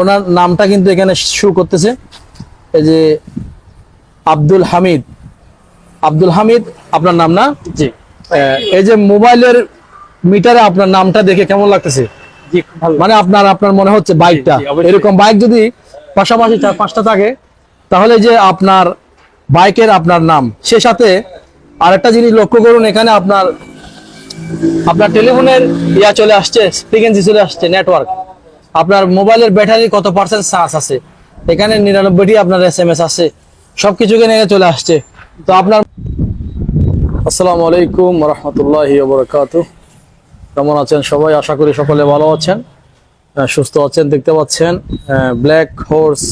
ওনার নামটা কিন্তু এখানে শো করতেছে, এই যে আব্দুল হামিদ। আব্দুল হামিদ আপনার নাম না? জি। এই যে মোবাইলের মিটারে আপনার নামটা দেখে কেমন লাগতেছে? জি, ভালো। মানে আপনার মনে হচ্ছে বাইকটা এরকম বাইক যদি পাশাপাশি 4-5টা থাকে তাহলে যে আপনার বাইকের আপনার নাম, সে সাথে আরেকটা জিনিস লক্ষ্য করুন, এখানে আপনার টেলিফোনের ইয়া চলে আসছে, ফ্রিকোয়েন্সি চলে আসছে, নেটওয়ার্ক। আপনার মোবাইলের ব্যাটারি কত পার্সেন্ট চার্জ আছে, এখানে 99টি আপনার SMS আছে, সবকিছু নিয়ে চলে আসছে। তো আপনার আসসালামু আলাইকুম ওয়া রাহমাতুল্লাহি ওয়া বারাকাতুহু। কেমন আছেন সবাই? আশা করি সকলে ভালো আছেন, সুস্থ আছেন। দেখতে পাচ্ছেন ব্ল্যাক হর্স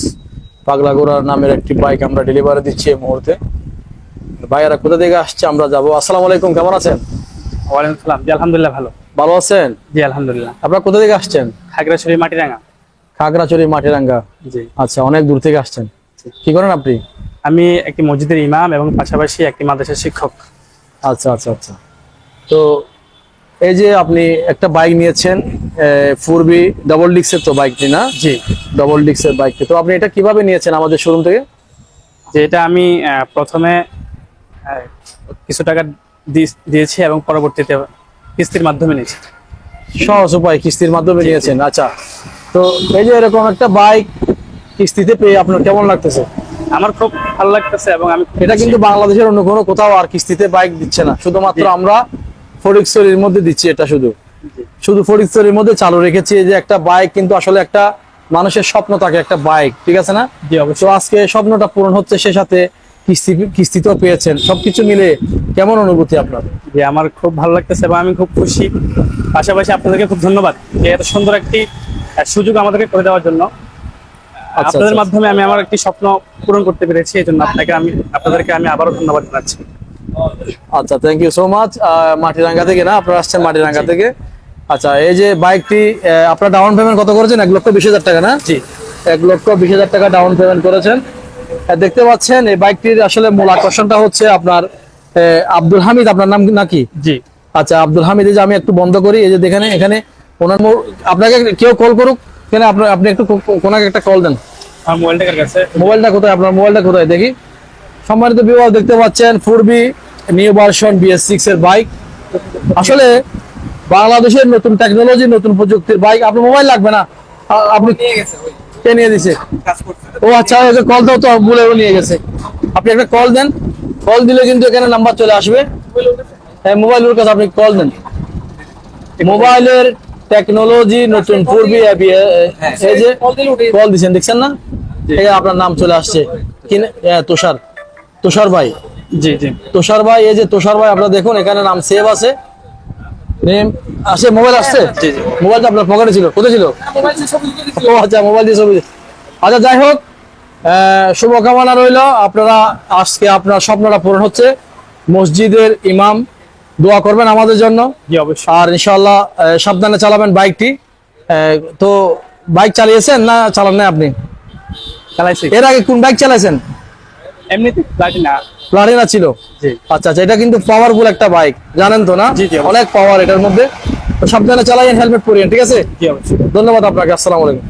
পাগলা ঘোড়ার নামের একটি বাইক আমরা ডেলিভারি দিচ্ছি এই মুহূর্তে। ভাইয়ারা কোথা থেকে আসছে আমরা যাবো। আসসালামু আলাইকুম, কেমন আছেন? ওয়ালাইকুম সালাম। জি, আলহামদুলিল্লাহ ভালো। ভালো আছেন? জি, আলহামদুলিল্লাহ। আপনারা কোথা থেকে আসছেন? খাগড়াছড়ি মাটিরাঙ্গা। খাগড়াছড়ি মাটিরাঙ্গা। জি। আচ্ছা, অনেক দূর থেকে আসছেন। কি করেন আপনি? আমি একটি মসজিদের ইমাম এবং পাশাপাশি একটি মাদ্রাসার শিক্ষক। আচ্ছা আচ্ছা আচ্ছা। তো এই যে আপনি একটা বাইক নিয়েছেন, 4B ডাবল ডিক্সের তো বাইকটি না? জি, ডাবল ডিক্সের বাইকটি। তো আপনি এটা কিভাবে নিয়েছেন আমাদের শোরুম থেকে? যে এটা আমি প্রথমে কিছু টাকা দিয়েছি এবং পরবর্তীতে কিস্তির মাধ্যমে নিয়েছি। সহজ উপায়, কিস্তির মাধ্যমে নিয়েছেন। আচ্ছা, তো এই যে এরকম একটা বাইক কিস্তিতে পেয়ে আপনার কেমন লাগতেছে? আমার খুব ভালো লাগতেছে এবং আমি এটা কিন্তু বাংলাদেশের অন্য কোনো কোথাও আর কিস্তিতে বাইক দিচ্ছে না, শুধুমাত্র আমরা ফটিকছড়ির মধ্যে দিচ্ছি। এটা শুধু ফটিকছড়ির মধ্যে চালু রেখেছি। এই যে একটা বাইক কিন্তু আসলে একটা মানুষের স্বপ্ন থাকে, একটা বাইক, ঠিক আছে না? জি, অবশ্যই। তো আজকে স্বপ্নটা পূরণ হচ্ছে, সে সাথে কিস্তিতেও পেয়েছেন। সবকিছু মিলে কেমন অনুভূতি আপনার? যে আমার খুব ভালো লাগতেছে এবং আমি খুব খুশি। পাশাপাশি আপনাদেরকে খুব ধন্যবাদ যে এত সুন্দর একটি সুযোগ আমাদেরকে করে দেওয়ার জন্য। আপনাদের মাধ্যমে আমি আমার একটি স্বপ্ন পূরণ করতে পেরেছি, এই জন্য আপনাদেরকে আমি আবারও ধন্যবাদ জানাচ্ছি। আচ্ছা, thank you so much. Matiranga থেকে না আপনারা আসছেন? মাটিরাঙ্গা থেকে। আচ্ছা, এই যে বাইকটি আপনারা ডাউন পেমেন্ট কত করেছেন? 1,20,000 টাকা না? জি, 1,20,000 টাকা ডাউন পেমেন্ট করেছেন। দেখতে পাচ্ছেন এই বাইকটির আসলে মূল আকর্ষণটা হচ্ছে আপনার আব্দুল হামিদ আপনার নাম নাকি? জি। আচ্ছা, আব্দুল হামিদ। এই যে আমি একটু বন্ধ করি, এই যে দেখেন এখানে ওনার আপনাকে কেউ কল করুক কেন, আপনি একটু ওনাকে একটা কল দেন। আমার মোবাইলটা কার কাছে? মোবাইলটা কোথায়? আপনার মোবাইলটা কোথায় দেখি। সম্মানিত ভিউয়ার, দেখতে পাচ্ছেন 4B নিউ ভার্সন BS6 এর বাইক। আসলে বাংলাদেশের নতুন টেকনোলজি, নতুন প্রযুক্তির বাইক। আপনার মোবাইল লাগবে না? আপনি কে নিয়ে দিছে? ও আচ্ছা, কল দাও তো, বলে নিয়ে গেছে। আপনি একটা কল দেন, কল দিলে কিন্তু এখানে নাম্বার চলে আসবে। হ্যাঁ, মোবাইলের কাছে আপনি কল দেন। মোবাইলের টেকনোলজি নতুন 4B এই যে কল দিচ্ছেন, দেখছেন না? এই আপনার নাম চলে আসছে কি? তুষার ভাই। জি জি, তুষার ভাই। এই যে তুষার ভাই, আপনারা দেখুন এখানে নাম সেভ আছে, নেম আসে, মোবাইল আসছে। মোবাইলটা আপনার পকেটে ছিল? কোথায় ছিল? ও আচ্ছা, মোবাইল দিয়ে ছবি। আচ্ছা, যাই হোক, শুভকামনা রইল। আপনারা আজকে আপনার স্বপ্নটা পূরণ হচ্ছে। মসজিদের ইমাম, দোয়া করবেন আমাদের জন্য। জি, অবশ্যই। আর ইনশাআল্লাহ সাবধানে চালাবেন বাইকটি। তো বাইক চালিয়েছেন না চালান না? আপনি চালাইছি। এর আগে কোন বাইক চালাইছেন? এমনিতে প্লাটিনা ছিল। জি। আচ্ছা আচ্ছা, এটা কিন্তু পাওয়ারফুল একটা বাইক, জানেন তো না? জি জি, অনেক পাওয়ার এটার মধ্যে। তো সাবধানে চালাইয়েন, হেলমেট পরিয়েন, ঠিক আছে? জি, অবশ্যই। ধন্যবাদ আপনাকে। আসসালামু আলাইকুম।